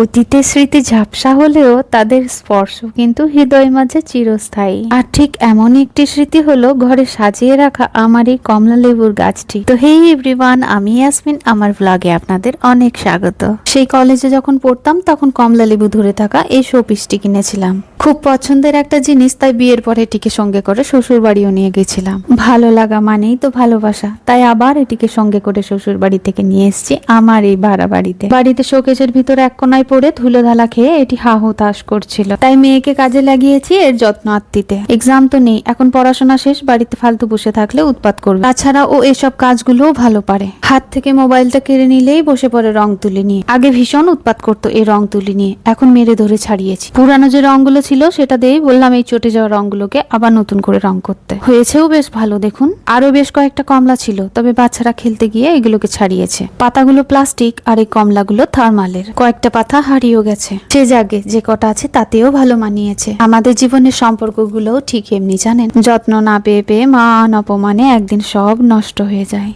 অতীতের স্মৃতি ঝাপসা হলেও তাদের স্পর্শ কিন্তু হৃদয় মাঝে চিরস্থায়ী। আর ঠিক এমনই একটি স্মৃতি হলো ঘরে সাজিয়ে রাখা আমার এই কমলা লেবুর গাছটি। তো হেই এভরিওয়ান, আমি ইয়াসমিন, আমার ব্লগে আপনাদের অনেক স্বাগত। সেই কলেজে যখন পড়তাম তখন কমলা লেবু ধরে থাকা এই শোপিসটি কিনেছিলাম। খুব পছন্দের একটা জিনিস, তাই বিয়ের পরে এটিকে সঙ্গে করে শ্বশুর বাড়িও নিয়ে গেছিলাম। ভালো লাগা মানেই তো ভালোবাসা, তাই আবার এটিকে সঙ্গে করে শ্বশুর বাড়ি থেকে নিয়ে এসেছি আমার এই ভাড়া বাড়িতে শোকেজের ভিতরে এক কোনায় পড়ে ধুলো ধালা খেয়ে এটি হাহুতাশ করছিল, তাই মেয়েকে কাজে লাগিয়েছি এর যত্ন আত্মিতে। এক্সাম তো নেই, এখন পড়াশোনা শেষ, বাড়িতে ফালতু বসে থাকলে উৎপাত করবে। তাছাড়া ও এসব কাজগুলোও ভালো পারে। হাত থেকে মোবাইলটা কেড়ে নিলেই বসে পড়ে রং তুলি নিয়ে। আগে ভীষণ উৎপাত করতো এই রং তুলি নিয়ে, এখন মেরে ধরে ছাড়িয়েছি। পুরানো যে রংগুলো ছিল সেটা দিয়েই বললাম এই চটে যাওয়া রংগুলোকে আবার নতুন করে রং করতে। হয়েছেও বেশ ভালো, দেখুন। আরো বেশ কয়েকটা কমলা ছিল, তবে বাচ্চারা খেলতে গিয়ে এগুলোকে ছাড়িয়েছে। পাতাগুলো প্লাস্টিক আর এই কমলাগুলো থার্মালের। কয়েকটা পাতা হারিয়েও গেছে। সে জাগে যে কটা আছে তাতেও ভালো মানিয়েছে। আমাদের জীবনের সম্পর্কগুলোও ঠিক এমনি, জানেন, যত্ন না পেয়ে পেয়ে মান অপমানে একদিন সব নষ্ট হয়ে যায়।